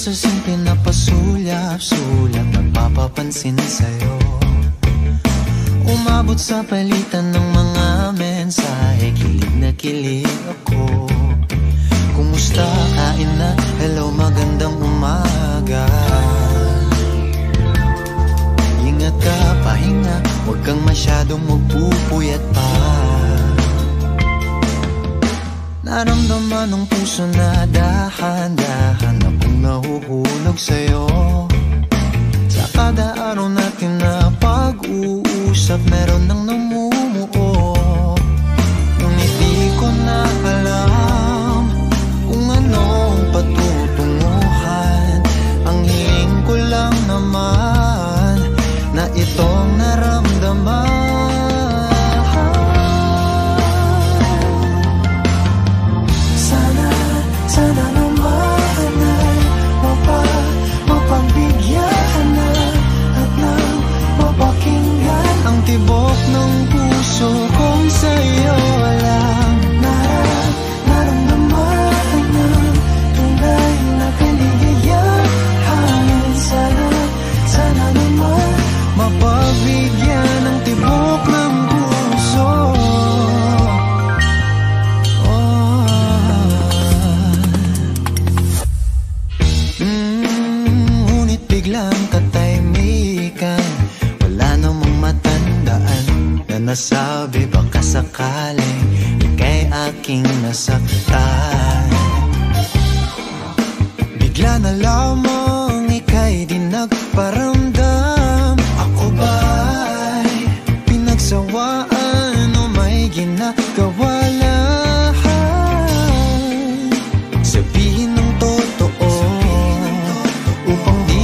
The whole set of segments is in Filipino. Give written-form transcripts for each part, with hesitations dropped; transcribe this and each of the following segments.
sa simple na pasulyap-sulyap, nagpapapansin sa'yo. Umabot sa palitan ng mga mensahe, kilig na kilig ako. Kumusta, kain na, hello, magandang umaga. Ingat ka, pahinga, huwag kang masyadong magpupuyat pa. Naramdaman ng puso na dahan-dahan akong nahuhulog sa'yo. Sa kada araw natin na pag-uusap, meron nang namumuo. Ngunit di ko na alam kung anong patutunguhan. Ang hiling ko lang naman na itong naramdaman. Sana naman ay mapagbigyan na at nang mapakinggan ang tibok ng puso kong sa'yo lang. Naramdaman ng tunay na kaligayahan. Sana naman mapagbigyan ang tibok ng puso. Biglang katahimikan, wala namang matandaan na nasabi baka sakaling ika'y aking nasaktan. Bigla na lamang ika'y di nagparamdam. Ako ba'y pinagsawaan o may ginagawa lang? Sabihin ng totoo upang di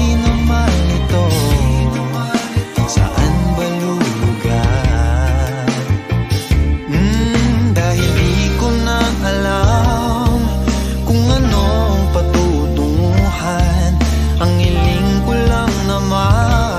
ang hiling ko lang naman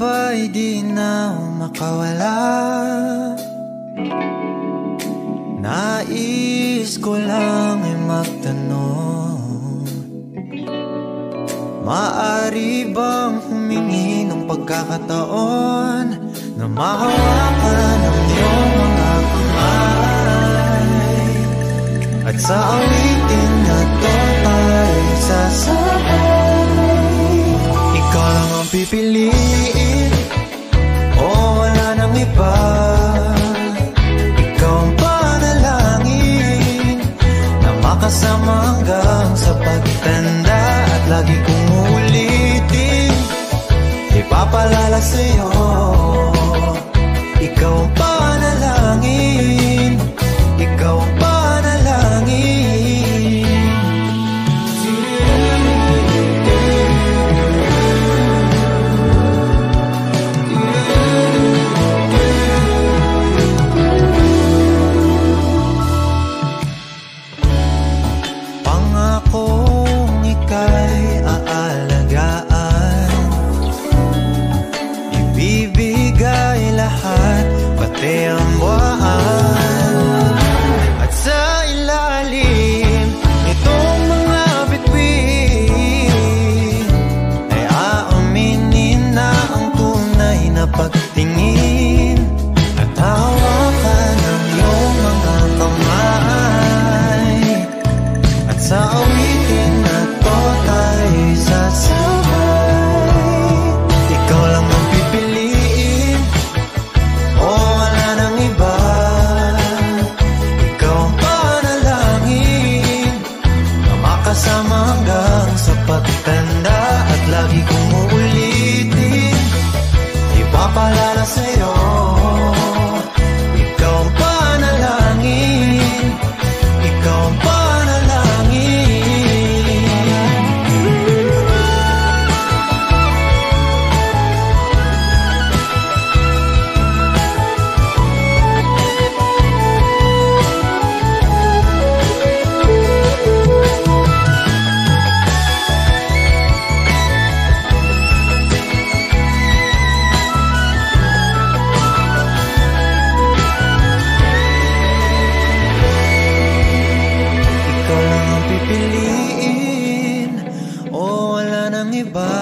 ba'y di na makawala? Nais ko lang ay magtanong, maaari bang humingi ng pagkakataon na mahawakan ang iyong mga kamay, at sa awitin na to tayo sasabay. Ikaw lang ang pipiliin, o wala nang iba. Ikaw ang panalangin na makasama hanggang sa pagtanda, at lagi kong uulitin, ipapalala sa'yo. Ikaw ang panalangin, ikaw ang panalangin. Pangakong ika'y aalagaan, ibibigay lahat, pati ang buwan. At sa ilalim nitong mga bituin ay aaminin na ang tunay na pagtingin, at hawakan ang iyong mga kamay, at sa awitin na to tayo'y sasabay. Ikaw lang ang pipiliin, o wala nang iba. Ikaw ang panalangin na makasama hanggang sa pagtanda, at lagi kong uulitin, ipapalala sa'yo. Ikaw ang panalangin, ikaw ang panalangin. Ikaw lang ang pipiliin, o wala nang iba.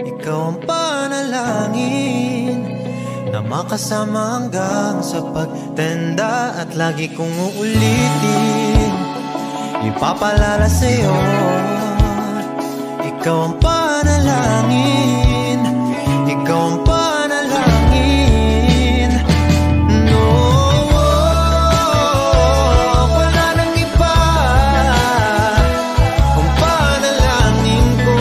Ikaw ang panalangin na makasama hanggang sa pagtanda, at lagi kong uulitin, ipapalala sa'yo. Ikaw ang panalangin, ikaw ang panalangin. No, wala nang iba. Ang panalangin ko,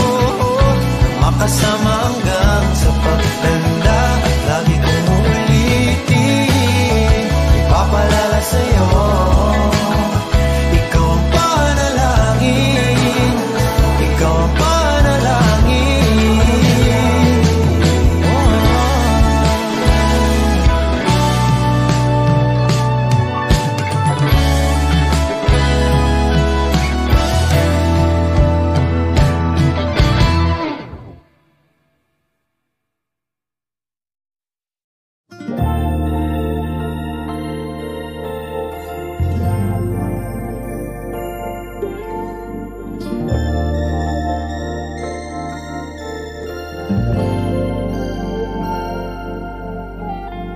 makasama hanggang sa pagtanda, at lagi kong uulitin, ipapalala sa'yo. Ikaw ang panalangin, ikaw ang panalangin.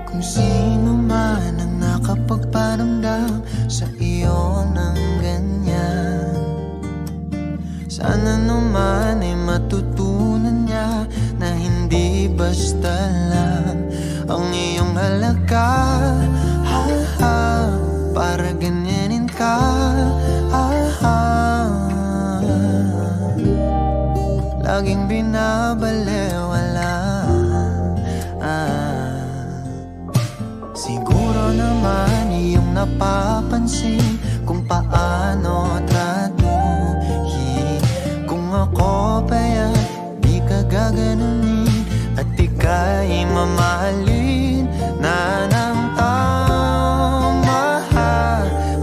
Kung sino man ang nakapagparamdam sa iyo ng ganyan, sana naman ay matutunan niya na hindi basta lang ang iyong halaga. Ha, ha, para ganyanin ka. Ha, ha, laging binabalewala. Siguro naman iyong napapansin kung paano tratuhin. Kung ako pa'y di ka gaganunin, at ika'y mamahalin na ng tama,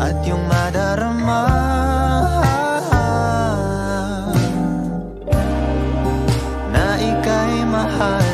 at yung madarama na ika'y mahal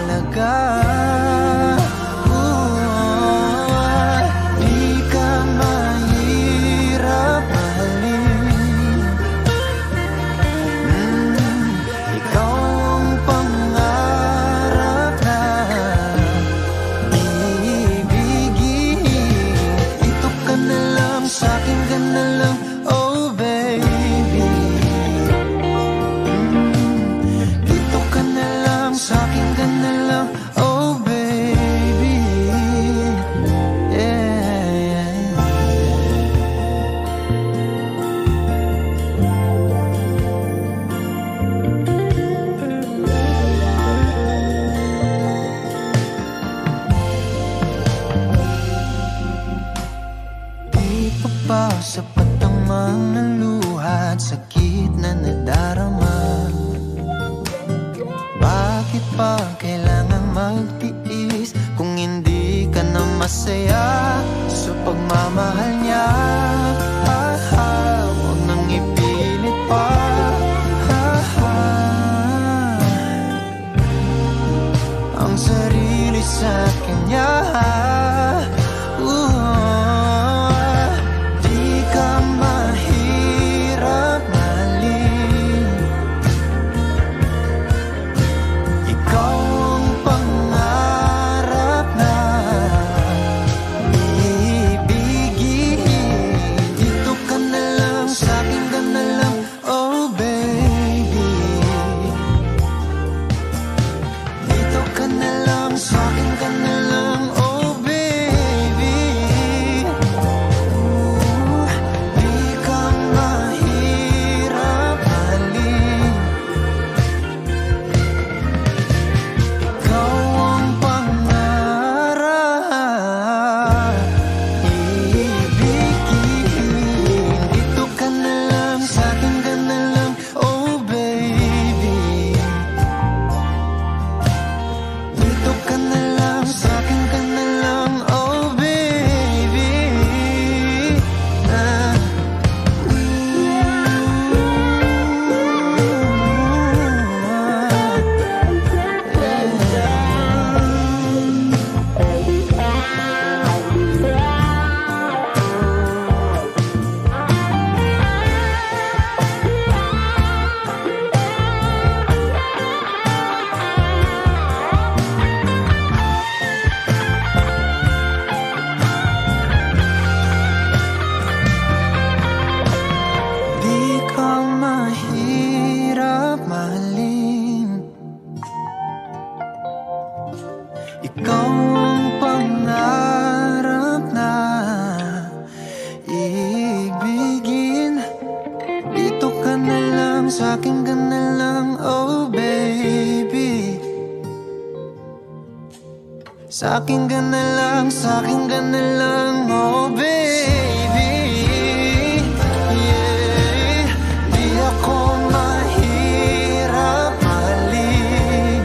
sapat ang mga luha at sakit na nadarama. Bakit pa kailangan magtiis kung hindi ka na masaya sa pagmamahal niya? Huwag nang ipilit pa. Ang sarili sa kanya. Di ka mahirap mahalin. Ikaw ang pangarap na ibigin. Dito ka na lang, sa'kin ka na lang, oh baby. Dito ka na lang, sa'kin ka na lang, oh baby. Di ka mahirap mahalin. Ikaw ang pangarap ibigin. Dito ka na lang, sa'kin ka na lang, oh baby. Dito ka na lang, sa'kin ka na lang, oh baby. Di ka mahirap mahalin. Ikaw ang pangarap na ibigin. Dito ka na lang, sa'kin ka na lang, oh baby. Sa'kin ka na lang, sa'kin ka na lang, oh baby. Yeah. Di ako mahirap mahalin.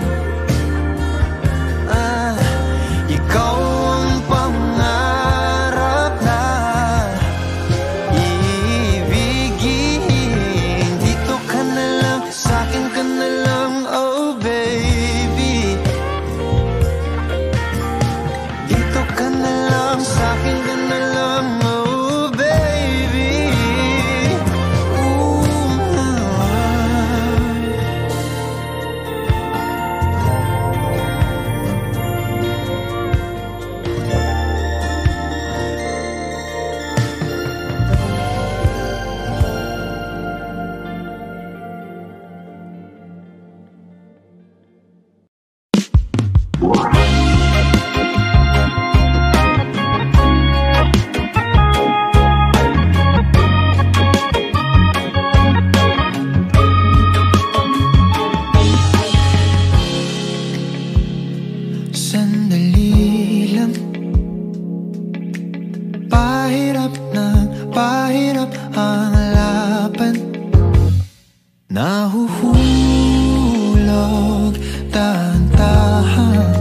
Ikaw ang pangarap na ibigin. Dito ka na lang, sa'kin ka na lang, oh baby. Dito ka na lang, sa'kin ka na lang, oh baby. Sandali lang, pahirap ang laban. Nahuhulog, tahan-tahan.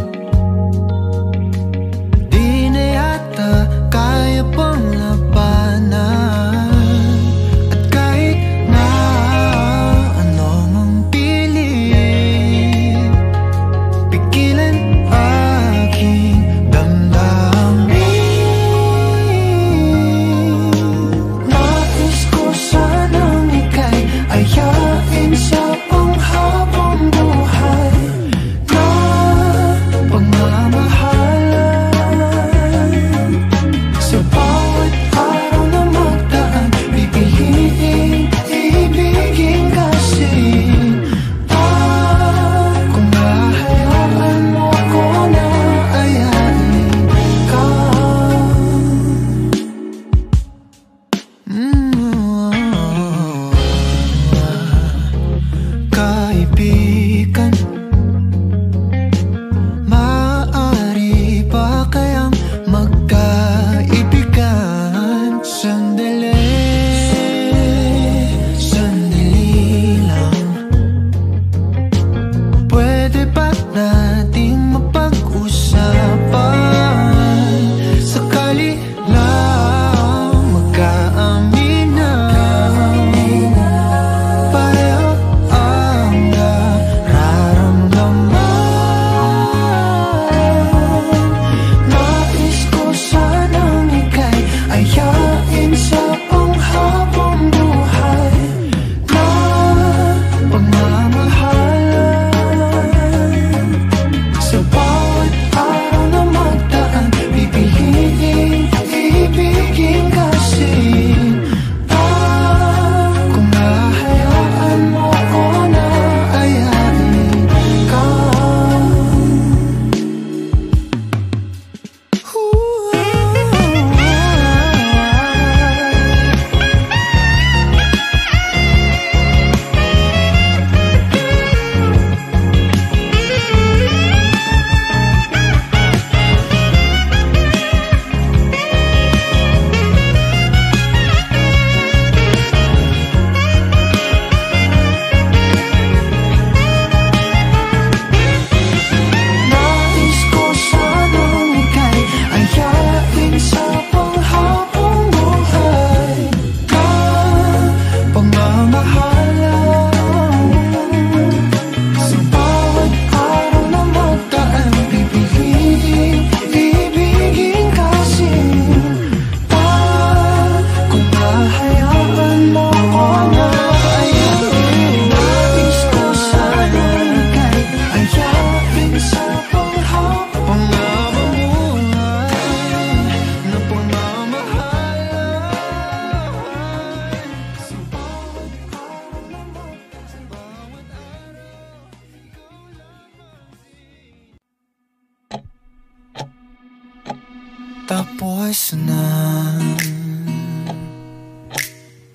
tapos na.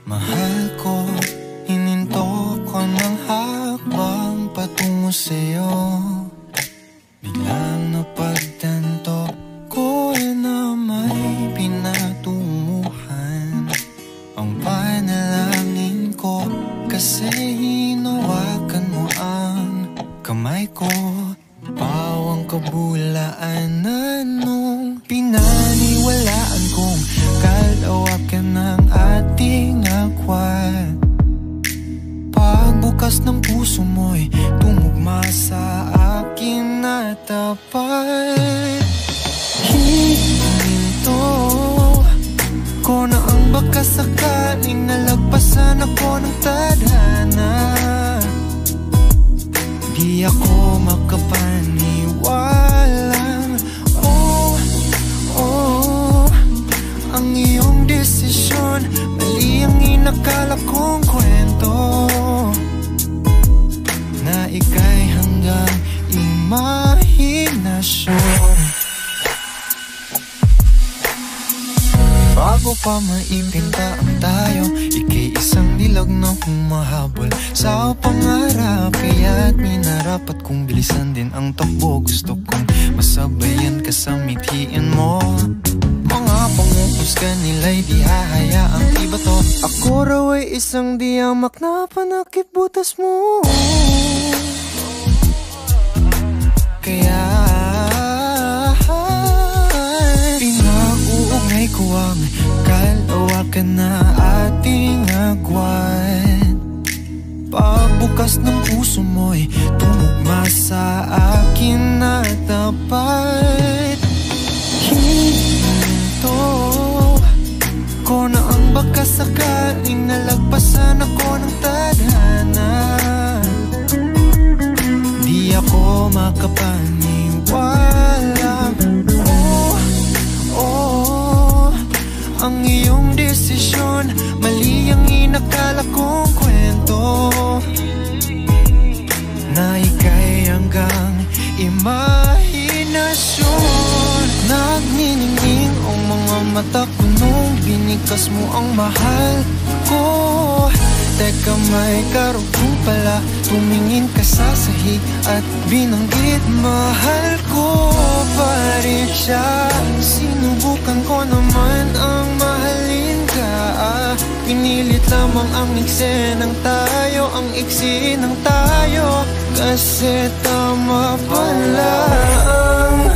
Mahal ko, hininto ko ng habang patungo sa'yo. Biglang napagtanto ko na may pinatunguhan. Ang panalangin ko kasi hinawakan mo ang kamay ko. Bawang kabulaanan nung pinaniwalaan kong kalawakan ng ating agwat. Pagbukas ng puso mo'y tumugma sa akin na tapat. Hininto ko na ang baka sakaling nalagpasan ako ng tadhana. Di ako makapaniwalang ang iyong desisyon. Mali ang inakala kong kwento, na ika'y hanggang imahinasyon. Bago pa maimpinta ang tayo, ika'y isang dilag na humahabol sa pangarap. Kaya't minarapat kong bilisan din ang takbo. Gusto kong masabayan ka sa mithiin mo. Mga panguhusga nila'y di hahayaang iba to. Ako raw ay isang diyamak na panakip butas mo. Kaya pinag-uugnay ko ang kalawakan na ating agwat. Pagbukas ng puso mo'y tumugma sa akin na tapat. Hininto ko na ang baka sakaling nalagpasan ako ng tadhana. Di ako makapaniwala ang iyong desisyon. Mali ang inakala kong kwento, na ika'y hanggang imahinasyon. Nagniningning ang mga mata ko nung binikas mo ang mahal ko. Teka, may karugtong pala. Tumingin ka sa sahig at binanggit mahal ko pa rin siya. Sinubukan ko naman ang mahalin ka. Pinilit lamang ang iksi ng tayo, ang iksi ng tayo. Kasi tama pala ang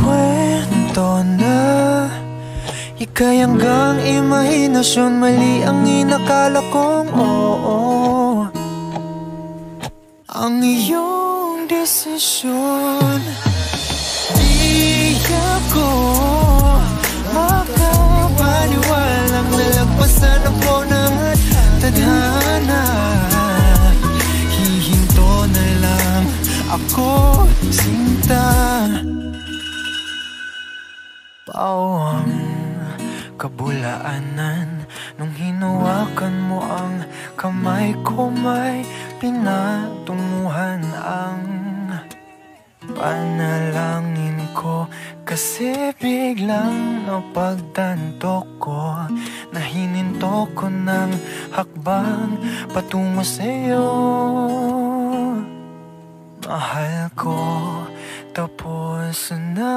kwento na ika'y hanggang imahinasyon. Mali ang inakala kong oo, ang iyong desisyon. Di ako makapaniwalang nalagpasan ako ng tadhana. Hihinto na lang ako, sinta. Bawang kabulaanan nung hinawakan mo ang kamay ko, may pinatunguhan ang panalangin ko. Kasi biglang napagtanto ko na hininto ko ng hakbang patungo sa'yo. Mahal ko, tapos na.